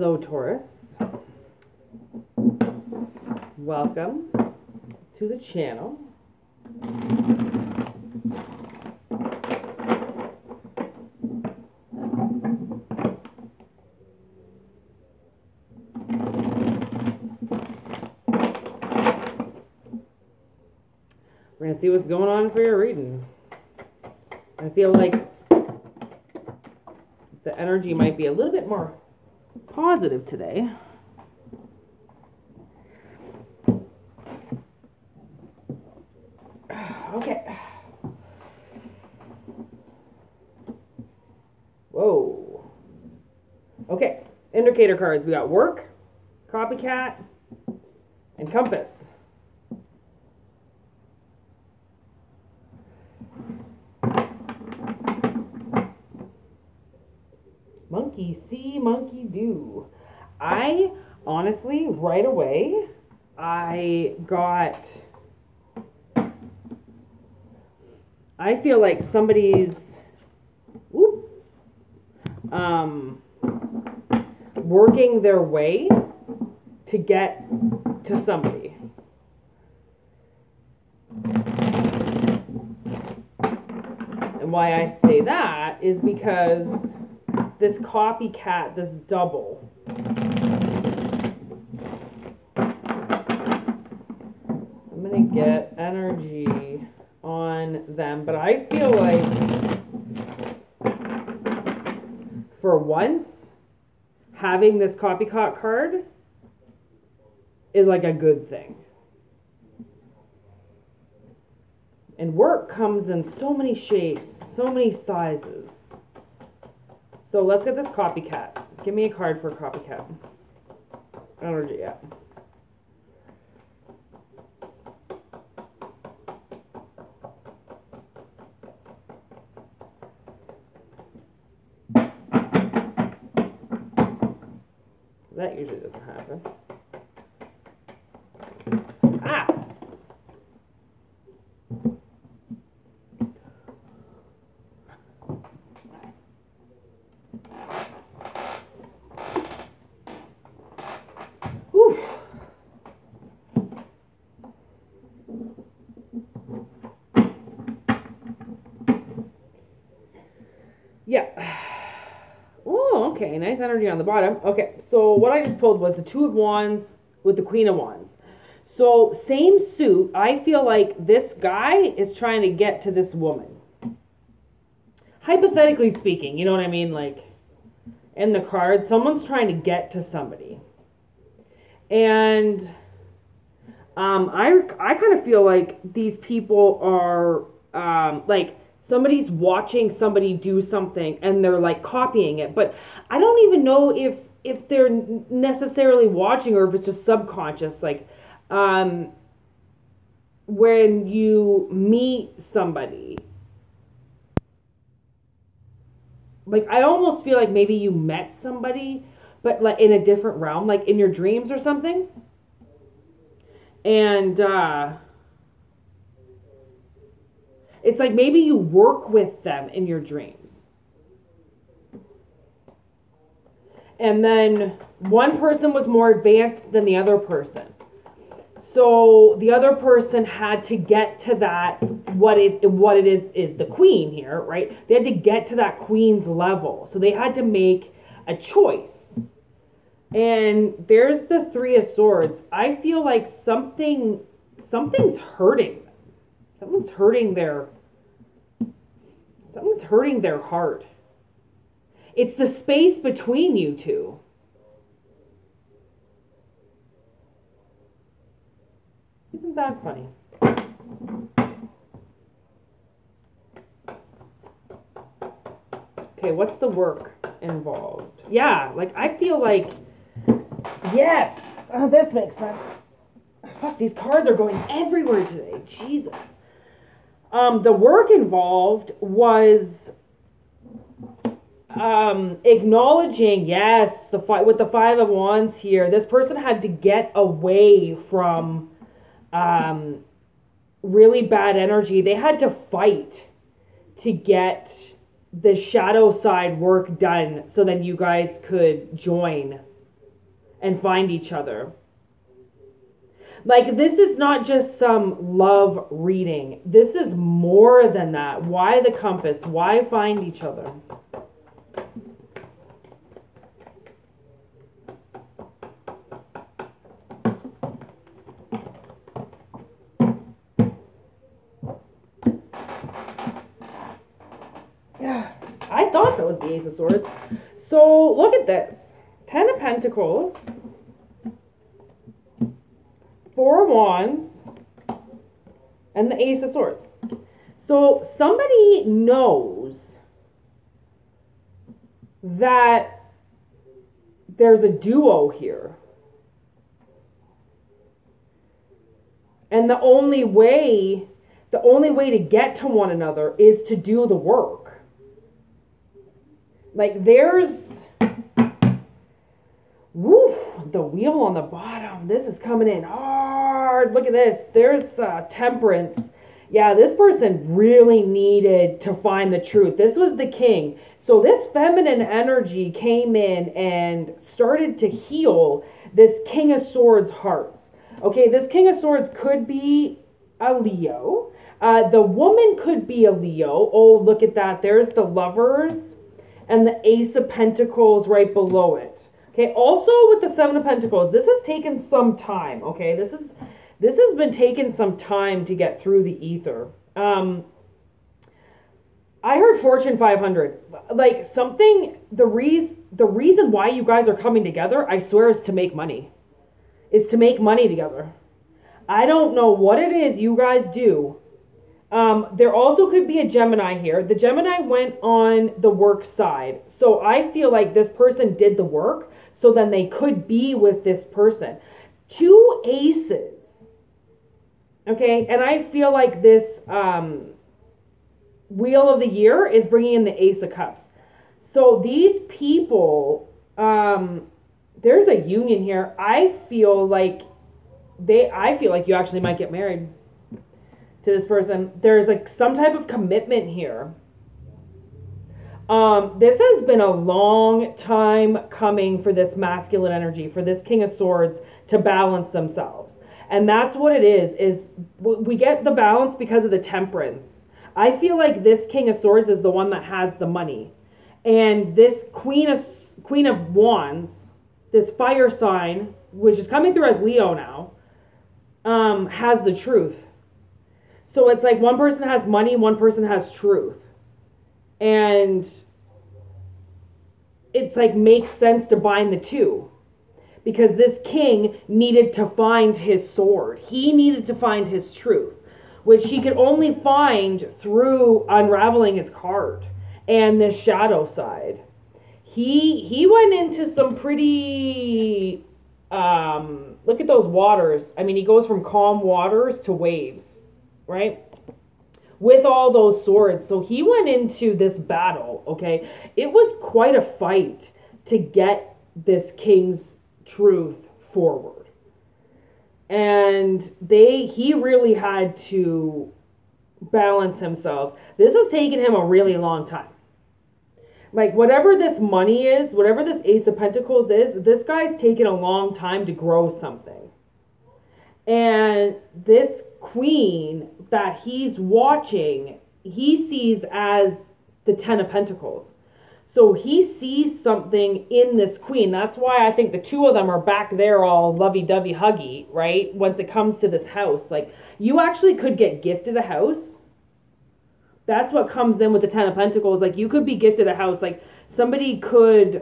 Hello, Taurus. Welcome to the channel. We're going to see what's going on for your reading. I feel like the energy might be a little bit more positive today. Okay. Whoa. Okay. Indicator cards. We got work, copycat, and compass. Monkey see, monkey do. I honestly, right away, I feel like somebody's working their way to get to somebody. And why I say that is because this copycat, this double, I'm going to get energy on them, but I feel like for once, having this copycat card is like a good thing. And work comes in so many shapes, so many sizes. So let's get this copycat. Give me a card for a copycat. Energy, yeah. That usually doesn't happen. Ah! Yeah. Oh, okay. Nice energy on the bottom. Okay, so what I just pulled was the Two of Wands with the Queen of Wands. So same suit. I feel like this guy is trying to get to this woman. Hypothetically speaking, you know what I mean? Like in the card, someone's trying to get to somebody. And I kind of feel like these people are like somebody's watching somebody do something and they're like copying it, but I don't even know if they're necessarily watching or if it's just subconscious. Like when you meet somebody, like I almost feel like maybe you met somebody but like in a different realm, like in your dreams or something, and it's like maybe you work with them in your dreams. And then one person was more advanced than the other person. So the other person had to get to that, what it is the queen here, right? They had to get to that queen's level. So they had to make a choice. And there's the Three of Swords. I feel like something's hurting them. Something's hurting their heart. It's the space between you two. Isn't that funny? Okay, what's the work involved? Yeah, like I feel like, yes, this makes sense. Fuck, these cards are going everywhere today. Jesus. The work involved was acknowledging, yes, with the Five of Wands here, this person had to get away from really bad energy. They had to fight to get the shadow side work done so then you guys could join and find each other. Like, this is not just some love reading. This is more than that. Why the compass? Why find each other? Yeah, I thought that was the Ace of Swords. So, look at this. 10 of Pentacles. 4 Wands, and the Ace of Swords. So somebody knows that there's a duo here. And the only way to get to one another is to do the work. Like, there's... Woo, the wheel on the bottom. This is coming in hard. Look at this. There's Temperance. Yeah, this person really needed to find the truth. This was the king. So this feminine energy came in and started to heal this King of Swords hearts. Okay, this King of Swords could be a Leo. The woman could be a Leo. Oh, look at that. There's the Lovers and the Ace of Pentacles right below it. Okay, also with the 7 of Pentacles, this has taken some time, okay? This has been taking some time to get through the ether. I heard Fortune 500. Like, the reason why you guys are coming together, I swear, is to make money. Is to make money together. I don't know what it is you guys do. There also could be a Gemini here. The Gemini went on the work side. So I feel like this person did the work, so then they could be with this person. 2 aces. Okay, and I feel like this Wheel of the Year is bringing in the Ace of Cups. So these people, there's a union here. I feel like you actually might get married to this person. There's like some type of commitment here. This has been a long time coming for this masculine energy, for this King of Swords to balance themselves. And that's what it is we get the balance because of the Temperance. I feel like this King of Swords is the one that has the money. And this Queen of Wands, this fire sign, which is coming through as Leo now, has the truth. So it's like one person has money, one person has truth. And it's like makes sense to bind the two. Because this king needed to find his sword. He needed to find his truth, which he could only find through unraveling his card and this shadow side. He went into some pretty, look at those waters. I mean, he goes from calm waters to waves, right? With all those swords. So he went into this battle, okay? It was quite a fight to get this king's truth forward. And he really had to balance himself. This has taken him a really long time. Like, whatever this money is, whatever this Ace of Pentacles is, this guy's taken a long time to grow something. And this queen that he's watching, he sees as the 10 of Pentacles. So he sees something in this queen. That's why I think the two of them are back there all lovey-dovey huggy, right? Once it comes to this house. Like, you actually could get gifted a house. That's what comes in with the 10 of Pentacles. Like, you could be gifted a house. Like, somebody could,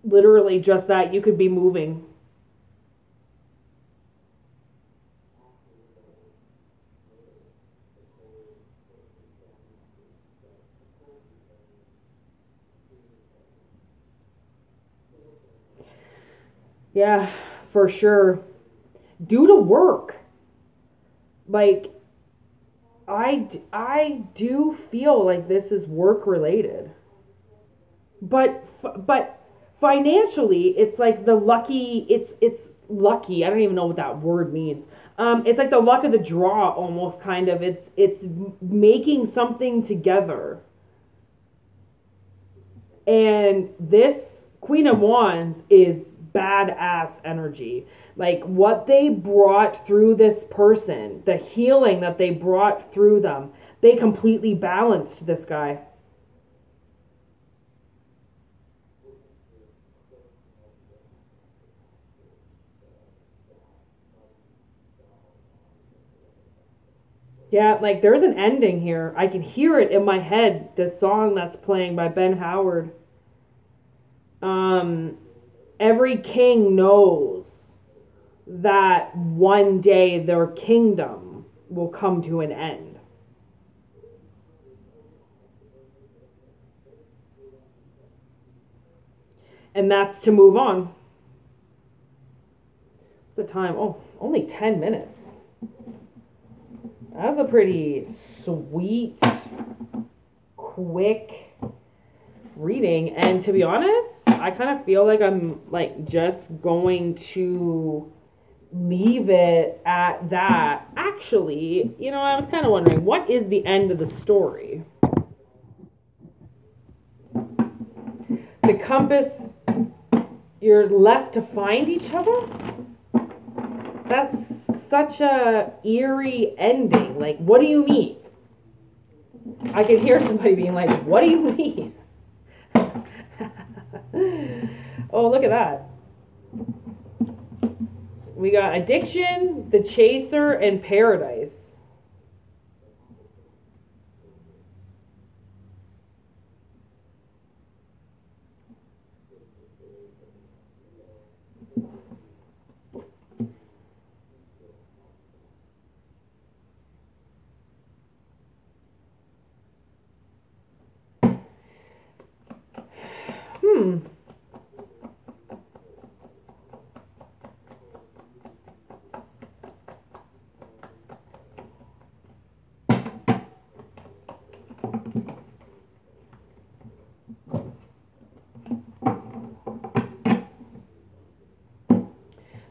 literally just that, you could be moving. Yeah, for sure. Do the work. Like, I do feel like this is work related. But financially, it's like the lucky, it's lucky. I don't even know what that word means. It's like the luck of the draw almost, kind of. It's making something together. And this Queen of Wands is badass energy. Like what they brought through this person, the healing that they brought through them, they completely balanced this guy. Yeah, like there's an ending here. I can hear it in my head, this song that's playing by Ben Howard. Every king knows that one day their kingdom will come to an end. And that's to move on. What's the time? Oh, only 10 minutes. That's a pretty sweet, quick reading. And to be honest, I kind of feel like I'm like just going to leave it at that. Actually, you know, I was kind of wondering, what is the end of the story? The compass, you're left to find each other? That's such a eerie ending. Like, what do you mean? I can hear somebody being like, what do you mean? Oh, look at that. We got addiction, the chaser, and paradise.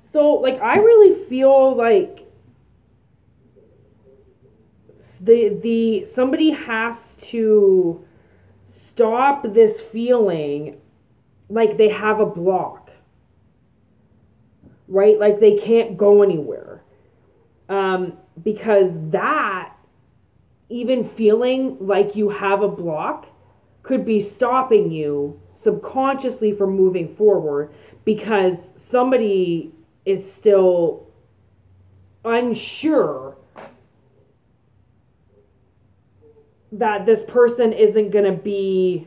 So, like, I really feel like somebody has to stop this feeling like they have a block, right? Like they can't go anywhere. Because that, even feeling like you have a block, could be stopping you subconsciously from moving forward because somebody is still unsure that this person isn't going to be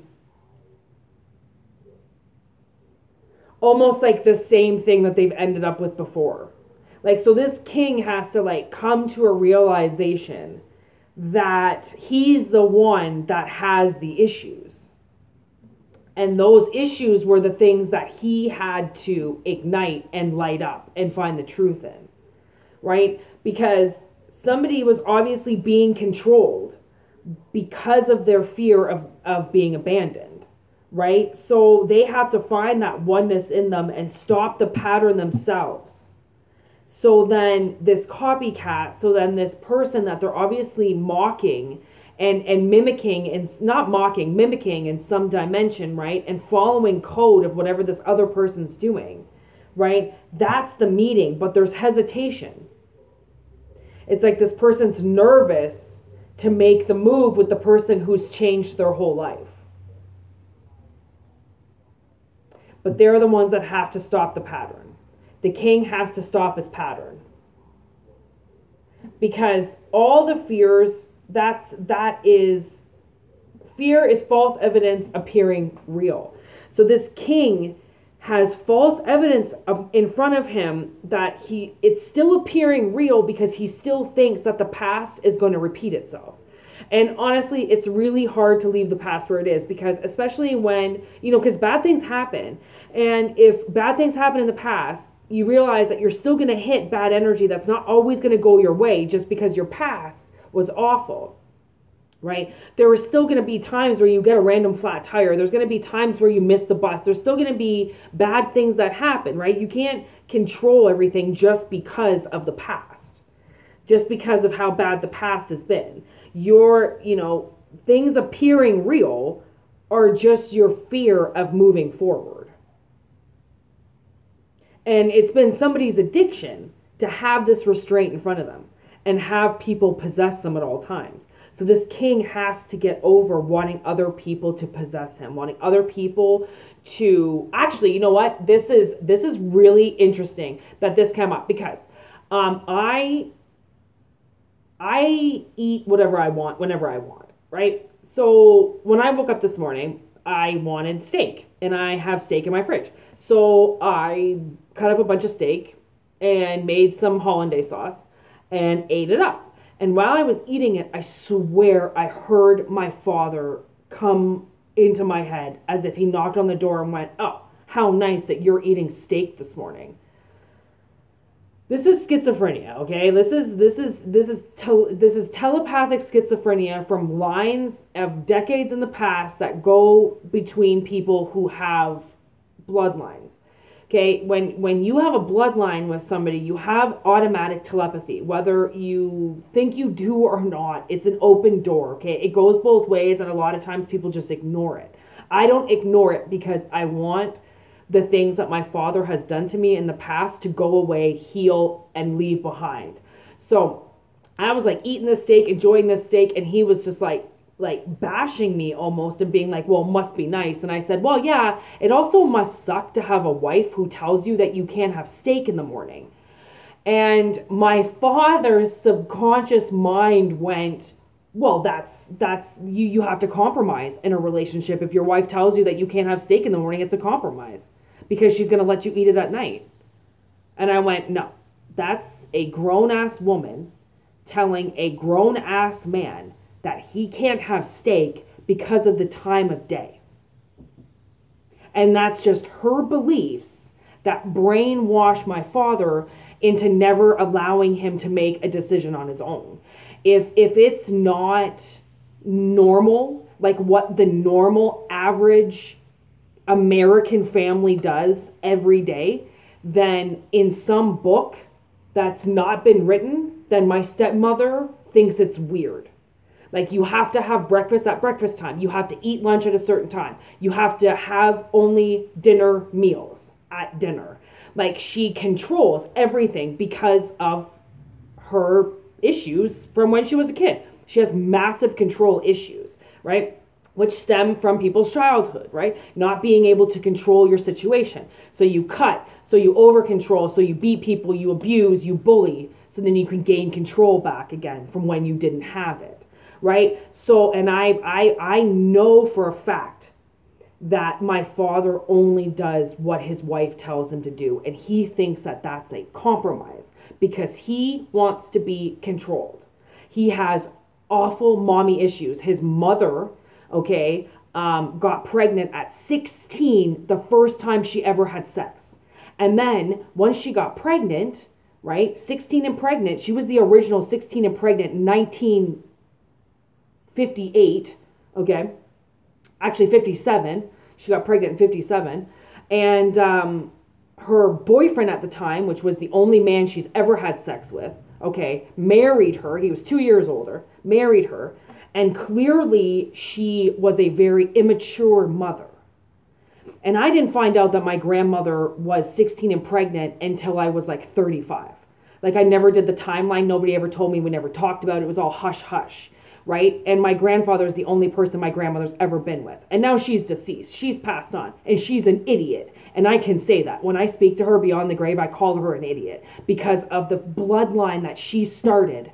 almost like the same thing that they've ended up with before. Like, so this king has to like come to a realization that he's the one that has the issues. And those issues were the things that he had to ignite and light up and find the truth in, right? Because somebody was obviously being controlled because of their fear of being abandoned, right? So they have to find that oneness in them and stop the pattern themselves. So then this copycat, so then this person that they're obviously mocking and mimicking, and not mocking, mimicking in some dimension, right? And following code of whatever this other person's doing, right? That's the meeting, but there's hesitation. It's like this person's nervous to make the move with the person who's changed their whole life. But they're the ones that have to stop the pattern. The king has to stop his pattern. Because all the fears, fear is false evidence appearing real. So this king has false evidence in front of him that it's still appearing real because he still thinks that the past is going to repeat itself. And honestly, it's really hard to leave the past where it is, because especially when, because bad things happen. And if bad things happen in the past, you realize that you're still going to hit bad energy that's not always going to go your way just because your past was awful, right? There are still going to be times where you get a random flat tire. There's going to be times where you miss the bus. There's still going to be bad things that happen, right? You can't control everything just because of the past, just because of how bad the past has been. Things appearing real are just your fear of moving forward. And it's been somebody's addiction to have this restraint in front of them and have people possess them at all times. So this king has to get over wanting other people to possess him, wanting other people to actually, you know what? This is really interesting that this came up because I eat whatever I want whenever I want, right? So when I woke up this morning, I wanted steak and I have steak in my fridge. So I cut up a bunch of steak and made some hollandaise sauce and ate it up. And while I was eating it, I swear I heard my father come into my head as if he knocked on the door and went, "Oh, how nice that you're eating steak this morning." This is schizophrenia, okay? This is telepathic schizophrenia from lines of decades in the past that go between people who have bloodlines. Okay, when you have a bloodline with somebody, you have automatic telepathy, whether you think you do or not. It's an open door, okay? It goes both ways, and a lot of times people just ignore it. I don't ignore it because I want the things that my father has done to me in the past to go away, heal, and leave behind. So I was like eating this steak, enjoying this steak, and he was just like bashing me almost and being like, "Well, it must be nice." And I said, "Well, yeah, it also must suck to have a wife who tells you that you can't have steak in the morning." And my father's subconscious mind went, "Well, that's you have to compromise in a relationship. If your wife tells you that you can't have steak in the morning, it's a compromise because she's going to let you eat it at night." And I went, "No, that's a grown-ass woman telling a grown-ass man that he can't have steak because of the time of day. And that's just her beliefs that brainwash my father into never allowing him to make a decision on his own. If it's not normal, like what the normal average American family does every day, then in some book that's not been written, then my stepmother thinks it's weird. Like, you have to have breakfast at breakfast time. You have to eat lunch at a certain time. You have to have only dinner meals at dinner. Like, she controls everything because of her issues from when she was a kid. She has massive control issues, right? Which stem from people's childhood, right? Not being able to control your situation. So you cut, so you over control, so you beat people, you abuse, you bully, so then you can gain control back again from when you didn't have it. Right? So, and I know for a fact that my father only does what his wife tells him to do. And he thinks that that's a compromise because he wants to be controlled. He has awful mommy issues. His mother, okay, got pregnant at 16 the first time she ever had sex. And then once she got pregnant, right, 16 and pregnant, she was the original 16 and pregnant in 1958, okay, actually 57, she got pregnant in 57, and her boyfriend at the time, which was the only man she's ever had sex with, okay, married her. He was 2 years older, married her, and clearly she was a very immature mother. And I didn't find out that my grandmother was 16 and pregnant until I was like 35. Like, I never did the timeline. Nobody ever told me. We never talked about it. It was all hush hush. Right? And my grandfather is the only person my grandmother's ever been with. And now she's deceased. She's passed on. And she's an idiot. And I can say that. When I speak to her beyond the grave, I call her an idiot. Because of the bloodline that she started,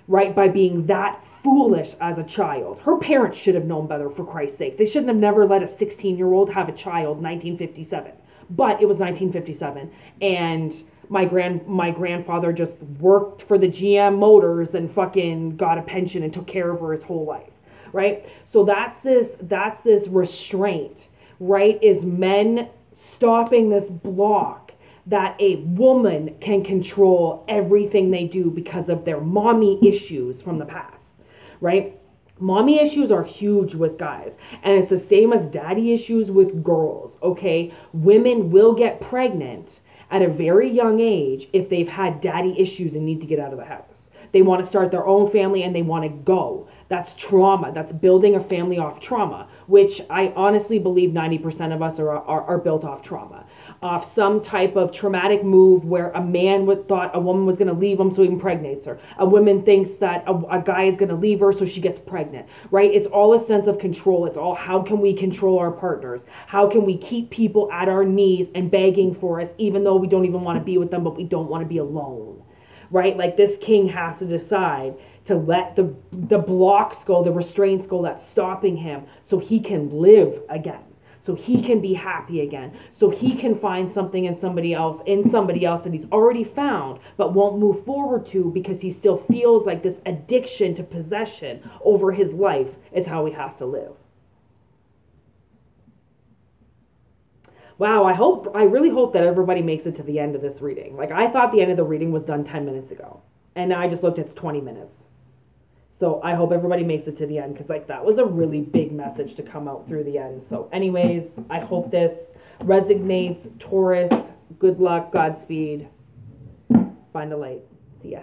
right, by being that foolish as a child. Her parents should have known better, for Christ's sake. They shouldn't have never let a 16-year-old have a child in 1957. But it was 1957. And my grandfather just worked for the GM Motors and fucking got a pension and took care of her his whole life, right? So that's this restraint, right? Is men stopping this block that a woman can control everything they do because of their mommy issues from the past, right? Mommy issues are huge with guys, and it's the same as daddy issues with girls, okay? Women will get pregnant at a very young age if they've had daddy issues and need to get out of the house. They want to start their own family and they want to go. That's trauma. That's building a family off trauma, which I honestly believe 90% of us are built off trauma. off some type of traumatic move where a man thought a woman was going to leave him, so he impregnates her. A woman thinks that a guy is going to leave her, so she gets pregnant, right? It's all a sense of control. It's all, how can we control our partners? How can we keep people at our knees and begging for us, even though we don't even want to be with them, but we don't want to be alone, right? Like, this king has to decide to let the blocks go, the restraints go that's stopping him, so he can live again, so he can be happy again, so he can find something in somebody else that he's already found but won't move forward to, because he still feels like this addiction to possession over his life is how he has to live. Wow, I really hope that everybody makes it to the end of this reading. Like, I thought the end of the reading was done 10 minutes ago, and now I just looked, it's 20 minutes. So I hope everybody makes it to the end, because like, that was a really big message to come out through the end. So anyways, I hope this resonates. Taurus, good luck, Godspeed. Find a light. See ya.